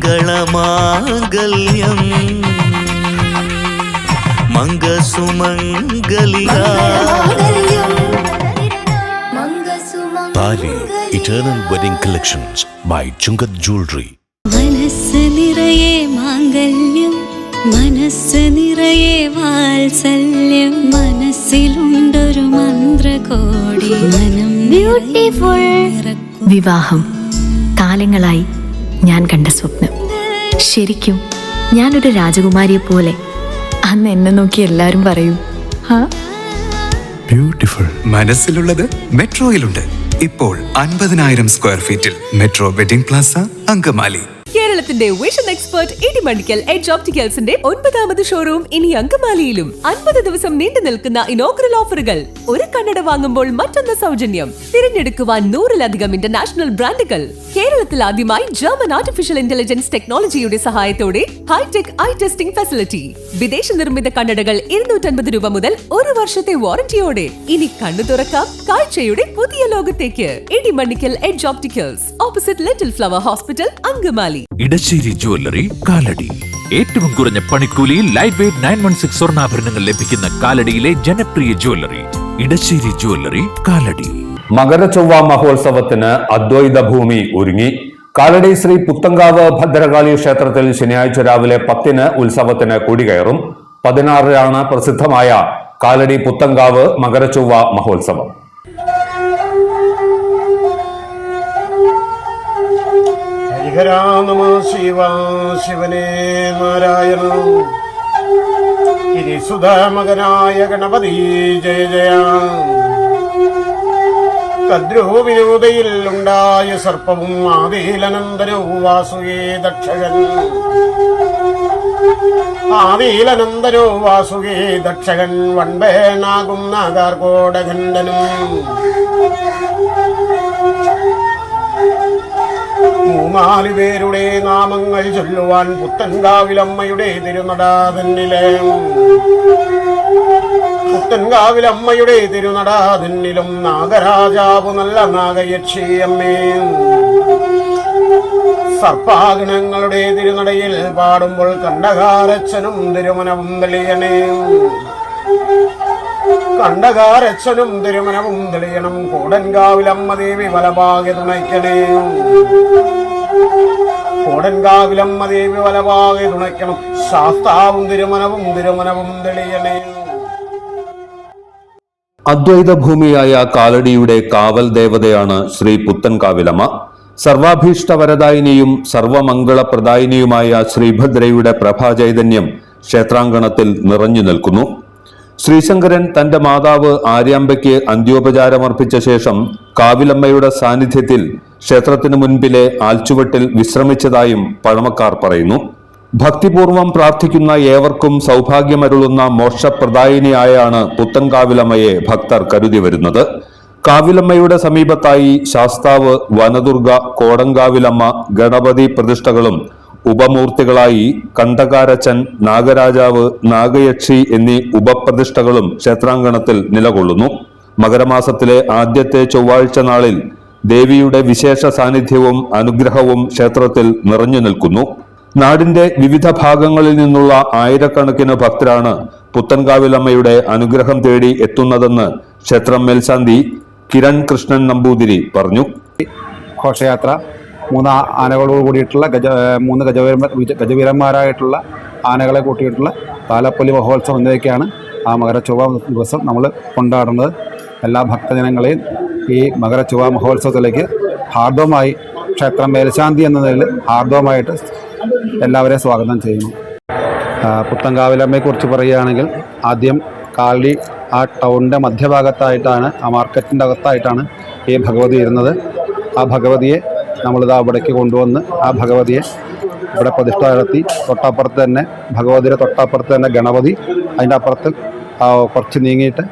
മംഗളമാംഗല്യം മംഗസുമംഗലിക. താലി eternal wedding collections by Chungath jewellery. മനസ്സ് നിറയെ മാംഗല്യം, മനസ്സ് നിറയെ വാത്സല്യം, മനസ്സിലുണ്ടൊരു മന്ത്രകോടി മനം ബ്യൂട്ടിഫുൾ. വിവാഹം കാലങ്ങളായി ഞാൻ കണ്ട സ്വപ്നം. ശരിക്കും ഞാനൊരു രാജകുമാരിയെ പോലെ. അന്ന് എന്നെ നോക്കി എല്ലാവരും പറയും ബ്യൂട്ടിഫുൾ. മനസ്സിലുള്ളത് മെട്രോയിലുണ്ട്. ഇപ്പോൾ 50,000 സ്ക്വയർ ഫീറ്റിൽ മെട്രോ വെഡിംഗ് പ്ലാസ അങ്കമാലി. കേരളത്തിന്റെ വിഷൻ എക്സ്പെർട്ട് ഇടിമണ്ണിക്കൽ എഡ്ജ് ഓപ്റ്റിക്കൽസിന്റെ 9ാമത് ഷോറൂം ഇനി അങ്കമാലിയിലും. 50 ദിവസം നീണ്ടു നിൽക്കുന്ന ഇനോഗ്രൽ ഓഫറുകൾ. ഒരു കണ്ണട വാങ്ങുമ്പോൾ മറ്റൊന്ന് സൗജന്യം. തിരഞ്ഞെടുക്കുവാൻ 100-ലധികം ഇന്റർനാഷണൽ ബ്രാൻഡുകൾ. കേരളത്തിൽ ആദ്യമായി ജർമ്മൻ ആർട്ടിഫിഷ്യൽ ഇന്റലിജൻസ് ടെക്നോളജിയുടെ സഹായത്തോടെ ഹൈടെക് ഐ ടെസ്റ്റിംഗ് ഫെസിലിറ്റി. വിദേശ നിർമ്മിത കണ്ണടകൾ 250 രൂപ മുതൽ 1 വർഷത്തെ വാറന്റിയോടെ. ഇനി കണ്ണു തുറക്കാം കാഴ്ചയുടെ പുതിയ ലോകത്തേക്ക്. Idimannikkal edge opticals, opposite little flower hospital, Angamaly. Edassery jewellery, Kalady. ഏറ്റവും കുറഞ്ഞ പണിക്കൂലിയിൽ ലൈറ്റ് വെയ്റ്റ് 916 സ്വർണ്ണാഭരണങ്ങൾ ലഭിക്കുന്ന കാലടിയിലെ ജനപ്രിയ ജ്വല്ലറി ഇടശ്ശേരി ജ്വല്ലറി, കാലടി. മകരചൊവ്വ മഹോത്സവത്തിന് അദ്വൈത ഭൂമി ഒരുങ്ങി. കാലടി ശ്രീ പുത്തങ്കാവ് ഭദ്രകാളി ക്ഷേത്രത്തിൽ ശനിയാഴ്ച രാവിലെ 10-ന് ഉത്സവത്തിന് കൊടികയറും. 16-നാണ് പ്രസിദ്ധമായ കാലടി പുത്തങ്കാവ് മകരചൊവ്വ മഹോത്സവം. ഹരിഹരാനമ ശിവ ശിവനേ നാരായണ. ഗിരിസുധാമകനായ ഗണപതി ജയ ജയ. കദ്രുവിനോദയിൽ ഉണ്ടായ സർപ്പവും ആദിയിലനന്തരവും വാസുകേ ദക്ഷകൻ. ആദിയിലനന്തരോ വാസുകേ ദക്ഷകൻ. വൺപേനാകും നാഗാർകോടഖണ്ഡനും. 3-4 പേരുടെ നാമങ്ങൾ ചൊല്ലുവാൻ പുത്തൻകാവിലമ്മയുടെ തിരുനടാതന്നിലെ. പുത്തൻകാവിലമ്മയുടെ തിരുനടാതന്നിലും നാഗരാജാവു നല്ല നാഗയക്ഷിയമ്മേ. സർപ്പാഗണങ്ങളുടെ തിരുനടയിൽ പാടുമ്പോൾ കണ്ടകാരച്ഛനും തിരുമനവും തെളിയണേ. കണ്ടകാരച്ഛനും തിരുമനവും തെളിയണം. കോടൻകാവിലമ്മ ദേവി വലഭാഗ്യ തുണയ്ക്കണേ. കോടൻകാവിലമ്മ ദേവി വലഭാഗ്യ തുണയ്ക്കണം. ശാസ്താവും തിരുമനവും തെളിയണേ. അദ്വൈത ഭൂമിയായ കാലടിയുടെ കാവൽ ദേവതയാണ് ശ്രീ പുത്തൻകാവിലമ്മ. സർവാഭീഷ്ടവരദായിനിയും സർവമംഗളപ്രദായിനിയുമായ ശ്രീഭദ്രയുടെ പ്രഭാചൈതന്യം ക്ഷേത്രാങ്കണത്തിൽ നിറഞ്ഞു നിൽക്കുന്നു. ശ്രീശങ്കരൻ തന്റെ മാതാവ് ആര്യാമ്പയ്ക്ക് അന്ത്യോപചാരമർപ്പിച്ച ശേഷം കാവിലമ്മയുടെ സാന്നിധ്യത്തിൽ ക്ഷേത്രത്തിനു മുൻപിലെ ആൽച്ചുവട്ടിൽ വിശ്രമിച്ചതായും പഴമക്കാർ പറയുന്നു. ഭക്തിപൂർവം പ്രാർത്ഥിക്കുന്ന ഏവർക്കും സൗഭാഗ്യമരുളുന്ന മോക്ഷപ്രദായിനിയായാണ് പുത്തൻകാവിലമ്മയെ ഭക്തർ കരുതി വരുന്നത്. കാവിലമ്മയുടെ സമീപത്തായി ശാസ്താവ്, വനദുർഗ, കോടങ്കാവിലമ്മ, ഗണപതി പ്രതിഷ്ഠകളും ഉപമൂർത്തികളായി കണ്ടകാരച്ചൻ, നാഗരാജാവ്, നാഗയക്ഷി എന്നീ ഉപപ്രതിഷ്ഠകളും ക്ഷേത്രാങ്കണത്തിൽ നിലകൊള്ളുന്നു. മകരമാസത്തിലെ ആദ്യത്തെ ചൊവ്വാഴ്ച നാളിൽ ദേവിയുടെ വിശേഷ സാന്നിധ്യവും അനുഗ്രഹവും ക്ഷേത്രത്തിൽ നിറഞ്ഞു നിൽക്കുന്നു. നാടിന്റെ വിവിധ ഭാഗങ്ങളിൽ നിന്നുള്ള ആയിരക്കണക്കിന് ഭക്തരാണ് പുത്തൻകാവിലമ്മയുടെ അനുഗ്രഹം തേടി എത്തുന്നതെന്ന് ക്ഷേത്രം മേൽശാന്തി കിരൺ കൃഷ്ണൻ നമ്പൂതിരി പറഞ്ഞു. ഘോഷയാത്ര 3 ആനകളോട് കൂടിയിട്ടുള്ള 3 ഗജവീരന്മാരായിട്ടുള്ള ആനകളെ കൂട്ടിയിട്ടുള്ള താലപ്പൊലി മഹോത്സവം എന്നിവയൊക്കെയാണ് ആ മകരചൊവ്വ ദിവസം നമ്മൾ കൊണ്ടാടുന്നത്. എല്ലാ ഭക്തജനങ്ങളെയും ഈ മകരചൊവ്വ മഹോത്സവത്തിലേക്ക് ഹാർദവമായി ക്ഷേത്രം മേൽശാന്തി എന്ന നിലയിൽ ഹാർദവമായിട്ട് എല്ലാവരെയും സ്വാഗതം ചെയ്യുന്നു. പുത്തൻകാവിലമ്മയെക്കുറിച്ച് പറയുകയാണെങ്കിൽ ആദ്യം കാലടി ആ ടൗണിൻ്റെ മധ്യഭാഗത്തായിട്ടാണ്, ആ മാർക്കറ്റിൻ്റെ അകത്തായിട്ടാണ് ഈ ഭഗവതി ഇരുന്നത്. ആ ഭഗവതിയെ നമ്മളിതാ ഇവിടേക്ക് കൊണ്ടുവന്ന് ആ ഭഗവതിയെ ഇവിടെ പ്രതിഷ്ഠ നടത്തി. തൊട്ടപ്പുറത്ത് തന്നെ ഭഗവതിയുടെ തൊട്ടപ്പുറത്ത് തന്നെ ഗണപതി, അതിൻ്റെ അപ്പുറത്ത് കുറച്ച് നീങ്ങിയിട്ട്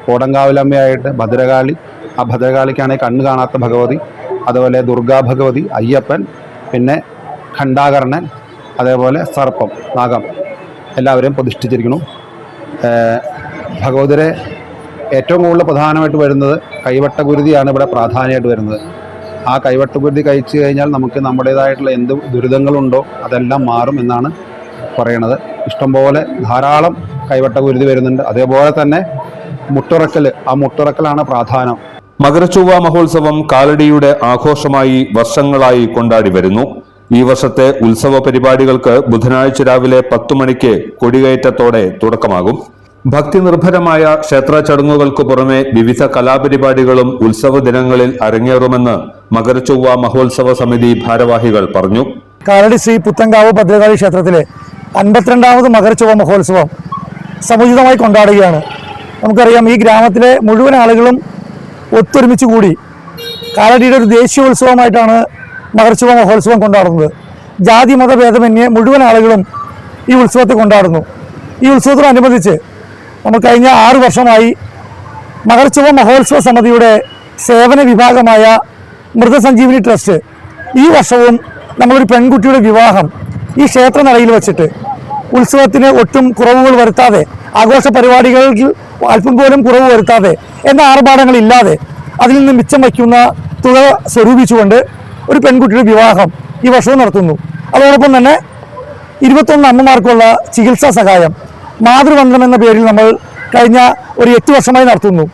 കോടങ്കാവിലമ്മയായിട്ട് ഭദ്രകാളി. ആ ഭദ്രകാളിക്കാണെങ്കിൽ കണ്ണ് കാണാത്ത ഭഗവതി, അതുപോലെ ദുർഗാ ഭഗവതി, അയ്യപ്പൻ, പിന്നെ ഖണ്ഡാകർണൻ, അതേപോലെ സർപ്പം, നാഗം എല്ലാവരെയും പ്രതിഷ്ഠിച്ചിരിക്കുന്നു. ഭഗവതിരെ ഏറ്റവും കൂടുതൽ പ്രധാനമായിട്ട് വരുന്നത് കൈവട്ട ഗുരുതിയാണ് ഇവിടെ പ്രാധാന്യമായിട്ട് വരുന്നത്. ആ കൈവട്ടകുരുതി കഴിച്ചു കഴിഞ്ഞാൽ നമുക്ക് നമ്മുടേതായിട്ടുള്ള എന്ത് ദുരിതങ്ങളുണ്ടോ അതെല്ലാം മാറും എന്നാണ് പറയണത്. ഇഷ്ടംപോലെ ധാരാളം കൈവട്ടകുരുതി വരുന്നുണ്ട്. അതേപോലെ തന്നെ മുട്ടുറക്കൽ, ആ മുട്ടുറക്കലാണ് പ്രാധാന്യം. മകരച്ചൊവ്വ മഹോത്സവം കാലടിയുടെ ആഘോഷമായി വർഷങ്ങളായി കൊണ്ടാടി വരുന്നു. ഈ വർഷത്തെ ഉത്സവ പരിപാടികൾക്ക് ബുധനാഴ്ച രാവിലെ 10 മണിക്ക് കൊടികയറ്റത്തോടെ തുടക്കമാകും. ഭക്തി നിർഭരമായ ക്ഷേത്ര ചടങ്ങുകൾക്ക് പുറമെ വിവിധ കലാപരിപാടികളും ഉത്സവ ദിനങ്ങളിൽ അരങ്ങേറുമെന്ന് മകരച്ചൊവ്വ മഹോത്സവ സമിതി ഭാരവാഹികൾ പറഞ്ഞു. കാലടി ശ്രീ പുത്തൻകാവ് ഭദ്രകാളി ക്ഷേത്രത്തിലെ 52ാമത് മകരച്ചൊവ്വ മഹോത്സവം സമുചിതമായി കൊണ്ടാടുകയാണ്. നമുക്കറിയാം, ഈ ഗ്രാമത്തിലെ മുഴുവൻ ആളുകളും ഒത്തൊരുമിച്ച് കൂടി കാലടിയുടെ ഒരു ദേശീയോത്സവമായിട്ടാണ് മകരച്ചൊവ്വ മഹോത്സവം കൊണ്ടാടുന്നത്. ജാതി മതഭേദമന്യേ മുഴുവൻ ആളുകളും ഈ ഉത്സവത്തെ കൊണ്ടാടുന്നു. ഈ ഉത്സവത്തോടനുബന്ധിച്ച് നമ്മൾ കഴിഞ്ഞ 6 വർഷമായി മകരച്ചൊവ്വ മഹോത്സവ സമിതിയുടെ സേവന വിഭാഗമായ മൃതസഞ്ജീവനി ട്രസ്റ്റ് ഈ വർഷവും നമ്മളൊരു പെൺകുട്ടിയുടെ വിവാഹം ഈ ക്ഷേത്ര നടയിൽ വെച്ചിട്ട് ഉത്സവത്തിന് ഒട്ടും കുറവുകൾ വരുത്താതെ, ആഘോഷ പരിപാടികൾക്ക് അല്പം പോലും കുറവ് വരുത്താതെ, എന്ന ആർഭാടങ്ങളില്ലാതെ അതിൽ നിന്ന് മിച്ചം വയ്ക്കുന്ന തുക സ്വരൂപിച്ചുകൊണ്ട് ഒരു പെൺകുട്ടിയുടെ വിവാഹം ഈ വർഷവും നടത്തുന്നു. അതോടൊപ്പം തന്നെ 21 അമ്മമാർക്കുള്ള ചികിത്സാ സഹായം മാതൃബന്ധം എന്ന പേരിൽ നമ്മൾ കഴിഞ്ഞ ഒരു 8 വർഷമായി നടത്തുന്നു.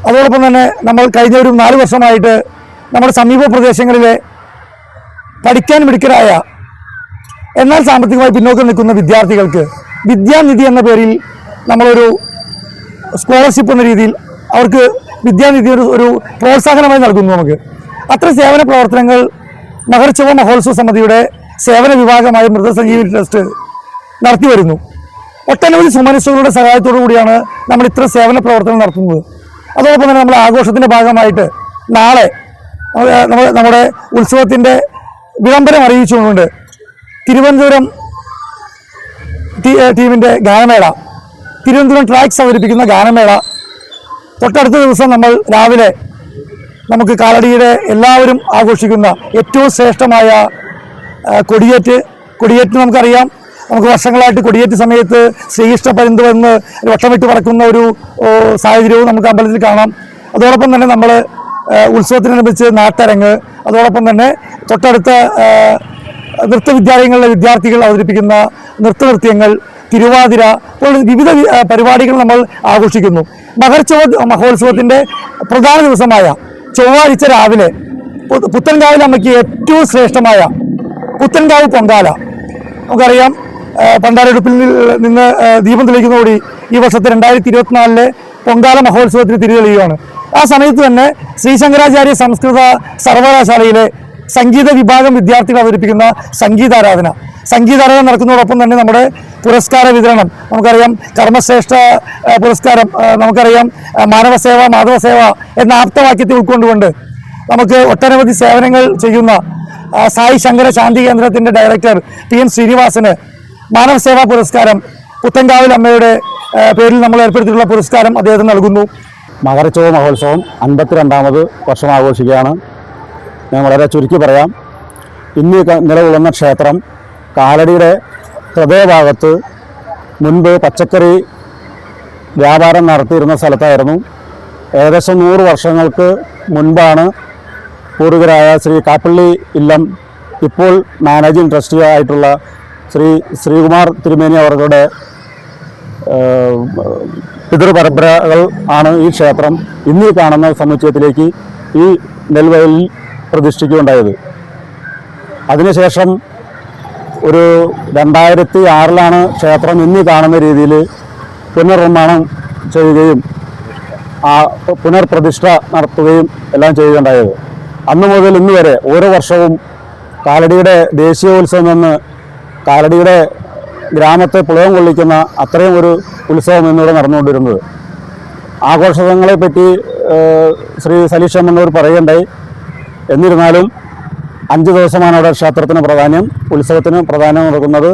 അതോടൊപ്പം തന്നെ നമ്മൾ കഴിഞ്ഞ ഒരു 4 വർഷമായിട്ട് നമ്മുടെ സമീപ പ്രദേശങ്ങളിലെ പഠിക്കാൻ മിടുക്കരായ എന്നാൽ സാമ്പത്തികമായി പിന്നോക്കം നിൽക്കുന്ന വിദ്യാർത്ഥികൾക്ക് വിദ്യാനിധി എന്ന പേരിൽ നമ്മളൊരു സ്കോളർഷിപ്പ് എന്ന രീതിയിൽ അവർക്ക് വിദ്യാനിധി ഒരു പ്രോത്സാഹനമായി നൽകുന്നു. നമുക്ക് അത്ര സേവന പ്രവർത്തനങ്ങൾ മകരച്ചൊവ്വ മഹോത്സവ സമിതിയുടെ സേവന വിഭാഗമായ മൃതസഞ്ജീവനി ട്രസ്റ്റ് നടത്തി വരുന്നു. ഒട്ടനവധി സുമനസ്സുകളുടെ സഹായത്തോടു കൂടിയാണ് നമ്മൾ ഇത്ര സേവന പ്രവർത്തനം നടത്തുന്നത്. അതോടൊപ്പം തന്നെ നമ്മൾ ആഘോഷത്തിൻ്റെ ഭാഗമായിട്ട് നാളെ നമ്മുടെ ഉത്സവത്തിൻ്റെ വിളംബരം അറിയിച്ചുകൊണ്ട് തിരുവനന്തപുരം ടീമിൻ്റെ ഗാനമേള, തിരുവനന്തപുരം ട്രാക്സ് അവതരിപ്പിക്കുന്ന ഗാനമേള തൊട്ടടുത്ത ദിവസം നമ്മൾ രാവിലെ നമുക്ക് കാലടിയുടെ എല്ലാവരും ആഘോഷിക്കുന്ന ഏറ്റവും ശ്രേഷ്ഠമായ കൊടിയേറ്റ് നമുക്കറിയാം. നമുക്ക് വർഷങ്ങളായിട്ട് കൊടിയേറ്റ് സമയത്ത് ശ്രീകൃഷ്ണ പരുന്ത് വന്ന് വട്ടമിട്ട് പറക്കുന്ന ഒരു സാഹചര്യവും നമുക്ക് അമ്പലത്തിൽ കാണാം. അതോടൊപ്പം തന്നെ നമ്മൾ ഉത്സവത്തിനനുബന്ധിച്ച് നാട്ടരങ്ങ്, അതോടൊപ്പം തന്നെ തൊട്ടടുത്ത നൃത്തവിദ്യാലയങ്ങളിലെ വിദ്യാർത്ഥികൾ അവതരിപ്പിക്കുന്ന നൃത്തനൃത്യങ്ങൾ, തിരുവാതിര പോലുള്ള വിവിധ പരിപാടികൾ നമ്മൾ ആഘോഷിക്കുന്നു. മകരച്ചൊവ്വ മഹോത്സവത്തിൻ്റെ പ്രധാന ദിവസമായ ചൊവ്വാഴ്ച രാവിലെ പുത്തൻകാവിലമ്മയ്ക്ക് ഏറ്റവും ശ്രേഷ്ഠമായ പുത്തൻകാവ് പൊങ്കാല, നമുക്കറിയാം, പണ്ടാരടുപ്പിൽ നിന്ന് ദീപം തെളിയിക്കുന്നതോടെ ഈ വർഷത്തെ 2024 പൊങ്കാല മഹോത്സവത്തിന് തിരിതെളിയുകയാണ്. ആ സമയത്ത് തന്നെ ശ്രീശങ്കരാചാര്യ സംസ്കൃത സർവകലാശാലയിലെ സംഗീത വിഭാഗം വിദ്യാർത്ഥികൾ അവതരിപ്പിക്കുന്ന സംഗീതാരാധന നടക്കുന്നതോടൊപ്പം തന്നെ നമ്മുടെ പുരസ്കാര വിതരണം, നമുക്കറിയാം, കർമ്മശ്രേഷ്ഠ പുരസ്കാരം, നമുക്കറിയാം, മാനവസേവ മാധവസേവ എന്ന ആപ്തവാക്യത്തെ ഉൾക്കൊണ്ടുകൊണ്ട് നമുക്ക് ഒട്ടനവധി സേവനങ്ങൾ ചെയ്യുന്ന സായി ശങ്കര ശാന്തി കേന്ദ്രത്തിൻ്റെ ഡയറക്ടർ PN ശ്രീനിവാസന് മാനവസേവാ പുരസ്കാരം പുത്തൻകാവിൽ അമ്മയുടെ പേരിൽ നമ്മൾ ഏർപ്പെടുത്തിയിട്ടുള്ള പുരസ്കാരം അദ്ദേഹത്തിന് നൽകുന്നു. മകരച്ചൊവ്വ മഹോത്സവം 52ാമത് വർഷം ആഘോഷിക്കുകയാണ്. ഞാൻ വളരെ ചുരുക്കി പറയാം. ഇന്ന് നിലകൊള്ളുന്ന ക്ഷേത്രം കാലടിയുടെ ഹൃദയഭാഗത്ത് മുൻപ് പച്ചക്കറി വ്യാപാരം നടത്തിയിരുന്ന സ്ഥലത്തായിരുന്നു. ഏകദേശം 100 വർഷങ്ങൾക്ക് മുൻപാണ് പൂർവികരായ ശ്രീ കാപ്പള്ളി ഇല്ലം, ഇപ്പോൾ മാനേജിംഗ് ട്രസ്റ്റി ആയിട്ടുള്ള ശ്രീകുമാർ തിരുമേനി അവരുടെ പിതൃപരമ്പരകൾ ആണ് ഈ ക്ഷേത്രം ഇന്നീ കാണുന്ന സമുച്ചയത്തിലേക്ക് ഈ നെൽവയലിൽ പ്രതിഷ്ഠിക്കുകയുണ്ടായത്. അതിനുശേഷം ഒരു 2006 ക്ഷേത്രം ഇന്നീ കാണുന്ന രീതിയിൽ പുനർനിർമ്മാണം ചെയ്യുകയും പുനർപ്രതിഷ്ഠ നടത്തുകയും എല്ലാം ചെയ്യുകയുണ്ടായത്. അന്നു മുതൽ ഇന്ന് വരെ ഓരോ വർഷവും കാലടിയുടെ ദേശീയോത്സവം എന്ന് കാലടിയുടെ ഗ്രാമത്തെ പുളകം കൊള്ളിക്കുന്ന അത്രയും ഒരു ഉത്സവം എന്നിവിടെ നടന്നുകൊണ്ടിരുന്നത്. ആഘോഷങ്ങളെപ്പറ്റി ശ്രീ സലീഷ് എന്നവർ പറയുകയുണ്ടായി. എന്നിരുന്നാലും 5 ദിവസമാണ് അവിടെ ക്ഷേത്രത്തിന് പ്രാധാന്യം. ഉത്സവത്തിന് പ്രാധാന്യം നൽകുന്നത്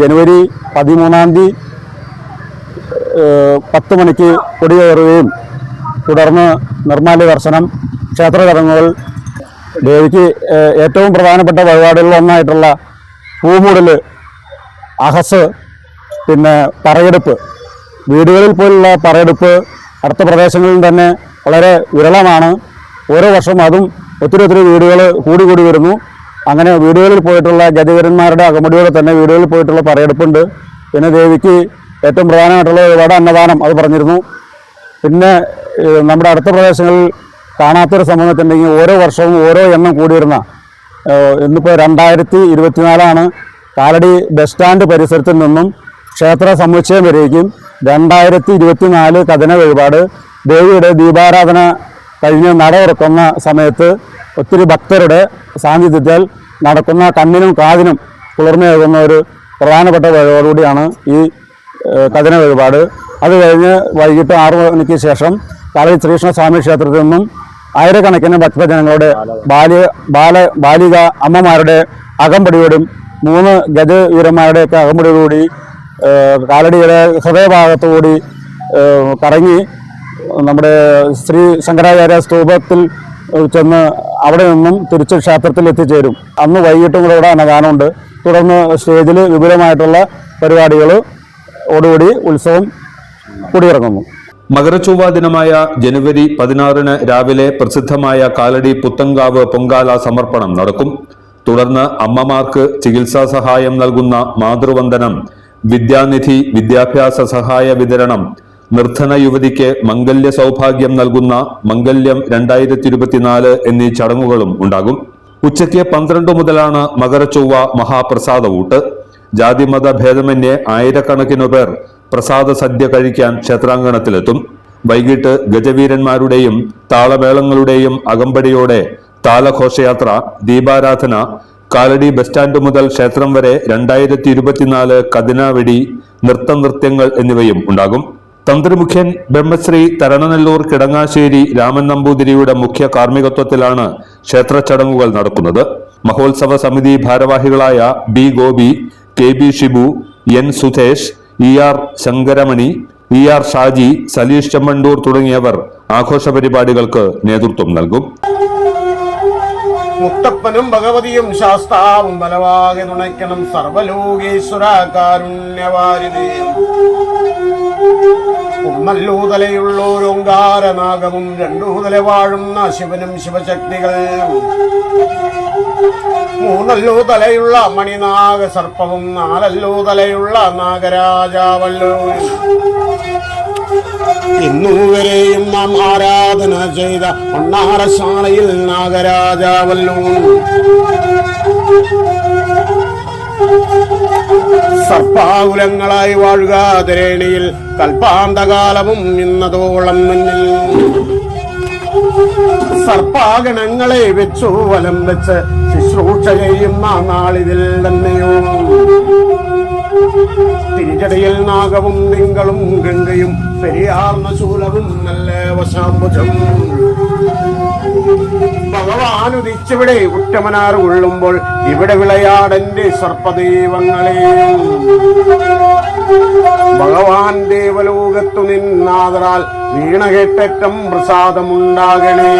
ജനുവരി 13 10 മണിക്ക് കൊടികയറുകയും തുടർന്ന് നിർമ്മാല്യ ദർശനം, ക്ഷേത്ര ചടങ്ങുകൾ, ദേവിക്ക് ഏറ്റവും പ്രധാനപ്പെട്ട വഴിപാടുകളിലൊന്നായിട്ടുള്ള പൂമൂടൽ, അഹസ്, പിന്നെ പറയെടുപ്പ്, വീടുകളിൽ പോലുള്ള പറയെടുപ്പ് അടുത്ത പ്രദേശങ്ങളിൽ തന്നെ വളരെ വിരളമാണ്. ഓരോ വർഷം അതും ഒത്തിരി വീടുകൾ കൂടി വരുന്നു. അങ്ങനെ വീടുകളിൽ പോയിട്ടുള്ള ഗജവീരന്മാരുടെ അകമ്പടിയോടെ തന്നെ വീടുകളിൽ പോയിട്ടുള്ള പറയെടുപ്പുണ്ട്. പിന്നെ ദേവിക്ക് ഏറ്റവും പ്രധാനമായിട്ടുള്ള ഒരുപാട് അന്നദാനം അത് പറഞ്ഞിരുന്നു. പിന്നെ നമ്മുടെ അടുത്ത പ്രദേശങ്ങളിൽ കാണാത്തൊരു സംഭവം വെച്ചിട്ടുണ്ടെങ്കിൽ ഓരോ വർഷവും ഓരോ എണ്ണം കൂടി വരുന്ന ഇന്നിപ്പോൾ 2024 കാലടി ബസ് സ്റ്റാൻഡ് പരിസരത്തിൽ നിന്നും ക്ഷേത്ര സമുച്ചയം വരേക്കും 2024 കഥന വഴിപാട് ദേവിയുടെ ദീപാരാധന കഴിഞ്ഞ് നട തുറക്കുന്ന സമയത്ത് ഒത്തിരി ഭക്തരുടെ സാന്നിധ്യത്തിൽ നടക്കുന്ന കണ്ണിനും കാതിനും കുളിർമയേകുന്ന ഒരു പ്രധാനപ്പെട്ട വഴിപാടുകൂടിയാണ് ഈ കഥന വഴിപാട്. അത് കഴിഞ്ഞ് വൈകിട്ട് 6 മണിക്ക് ശേഷം കാലടി ശ്രീകൃഷ്ണസ്വാമി ക്ഷേത്രത്തിൽ നിന്നും ആയിരക്കണക്കിന് ഭക്തജനങ്ങളുടെ ബാലിക അമ്മമാരുടെ അകമ്പടിയോടും 3 ഗജവീരന്മാരുടെയൊക്കെ അകമ്പടിയോടുകൂടി കാലടിയുടെ ഹൃദയഭാഗത്തുകൂടി കറങ്ങി നമ്മുടെ ശ്രീ ശങ്കരാചാര്യ സ്തൂപത്തിൽ ചെന്ന് അവിടെ നിന്നും തിരിച്ച് ക്ഷേത്രത്തിൽ എത്തിച്ചേരും. അന്ന് വൈകിട്ടും കൂടെ ഇവിടെ അന്നദാനമുണ്ട്. തുടർന്ന് സ്റ്റേജിൽ വിപുലമായിട്ടുള്ള പരിപാടികളോടുകൂടി ഉത്സവം കൊടിയിറങ്ങുന്നു. മകരച്ചൊവ്വ ദിനമായ ജനുവരി 16 രാവിലെ പ്രസിദ്ധമായ കാലടി പുത്തങ്കാവ് പൊങ്കാല സമർപ്പണം നടക്കും. തുടർന്ന് അമ്മമാർക്ക് ചികിത്സാ സഹായം നൽകുന്ന മാതൃവന്ദനം, വിദ്യാനിധി വിദ്യാഭ്യാസ സഹായ വിതരണം, നിർധന യുവതിക്ക് മംഗല്യ സൗഭാഗ്യം നൽകുന്ന മംഗല്യം 2024 എന്നീ ചടങ്ങുകളും ഉണ്ടാകും. ഉച്ചയ്ക്ക് 12 മുതലാണ് മകരച്ചൊവ്വ മഹാപ്രസാദവൂട്ട്. ജാതിമത ഭേദമന്യേ ആയിരക്കണക്കിനു പേർ പ്രസാദ സദ്യ കഴിക്കാൻ ക്ഷേത്രാങ്കണത്തിലെത്തും. വൈകിട്ട് ഗജവീരന്മാരുടെയും താളമേളങ്ങളുടെയും അകമ്പടിയോടെ താലഘോഷയാത്ര, ദീപാരാധന, കാലടി ബസ് സ്റ്റാൻഡ് മുതൽ ക്ഷേത്രം വരെ 2024 കതിനാവെടി, നൃത്തങ്ങൾ എന്നിവയും ഉണ്ടാകും. തന്ത്രിമുഖ്യൻ ബ്രഹ്മശ്രീ തരണനെല്ലൂർ കിടങ്ങാശ്ശേരി രാമൻ നമ്പൂതിരിയുടെ മുഖ്യ കാർമ്മികത്വത്തിലാണ് ക്ഷേത്ര ചടങ്ങുകൾ നടക്കുന്നത്. മഹോത്സവ സമിതി ഭാരവാഹികളായ B Gopi, K B Shibu, N Sudhesh, ER Shankaramani, ER Shaji, Saleesh Chemmandur തുടങ്ങിയവർ ആഘോഷ പരിപാടികൾക്ക് നേതൃത്വം നൽകും. മുത്തപ്പനും ഭഗവതിയും ശാസ്താവും ബലവാകെ തുണയ്ക്കണം സർവലോകേശ്വര കാരുണ്യവാരിതയും. ഒന്നല്ലൂതലയുള്ളോരോങ്കാരനാഗവും 2 തല വാഴുന്ന ശിവനും ശിവശക്തികൾ. 3 തലയുള്ള മണിനാഗ സർപ്പവും 4 തലയുള്ള നാഗരാജാവല്ലോ. ഇന്നുവരെയും നാം ആരാധന ചെയ്ത മണ്ണാറശാലയിൽ നാഗരാജാവല്ലോ. സർപ്പാകുലങ്ങളായി വാഴുക ധരണിയിൽ കൽപ്പാന്തകാലവും ഇന്നതോളം മുന്നിൽ. സർപ്പാഗണങ്ങളെ വെച്ചു വലം വെച്ച് ശുശ്രൂഷ ചെയ്യുന്ന നാളിതിൽ തന്നെയോ. തിരിച്ചടിയിൽ നാഗവും തിങ്കളും ഗംഗയും പെരിയാർന്ന ശൂലവും നല്ല വശാംബുജം. ഭഗവാൻ ഉദിച്ചിവിടെ ഉറ്റമനാർ ഉള്ളുമ്പോൾ ഇവിടെ വിളയാടന്റെ സർപ്പദൈവങ്ങളെ. ഭഗവാൻ ദേവലോകത്തു നിന്നാതരാൽ വീണകേട്ടറ്റം പ്രസാദമുണ്ടാകണേ.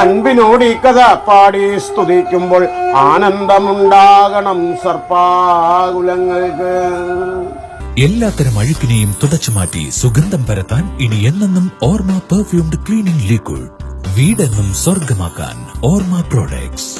അൻപിനോട് ഈ കഥ പാടി സ്തുതിക്കുമ്പോൾ ആനന്ദമുണ്ടാകണം സർപ്പാകുലങ്ങൾക്ക്. എല്ലാത്തരം അഴുക്കിനെയും തുടച്ചു മാറ്റി സുഗന്ധം പരത്താൻ ഇനി എന്നെന്നും ഓർമ്മ പെർഫ്യൂംഡ് ക്ലീനിംഗ് ലിക്വിഡ്. വീടെന്നും സ്വർഗമാക്കാൻ ഓർമ്മ പ്രോഡക്ട്സ്.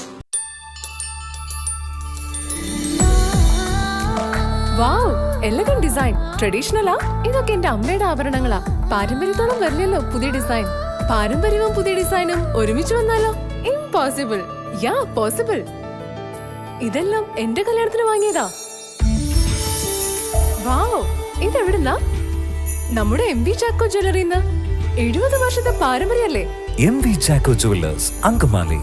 വാവ്, എലഗന്റ് ഡിസൈൻ. ട്രഡീഷണലാ? ഇതൊക്കെ എന്റെ അമ്മയുടെ ആഭരണങ്ങളാ. പാരമ്പര്യത്തോളം വരില്ലല്ലോ പുതിയ ഡിസൈൻ. പാരമ്പര്യവും പുതിയ ഡിസൈനും ഒരുമിച്ച് വന്നാലോ? ഇംപോസിബിൾ. യാ പോസിബിൾ. ഇതെല്ലാം എന്റെ കല്യാണത്തിന് വാങ്ങിയതാ. വാവ്, ഇതെവിടുന്നാ? നമ്മുടെ MV ചാക്കോ ജ്വല്ലറിന്ന്. 70 വർഷത്തെ പാരമ്പര്യല്ലേ? MV Chacko jewellers, Angamaly.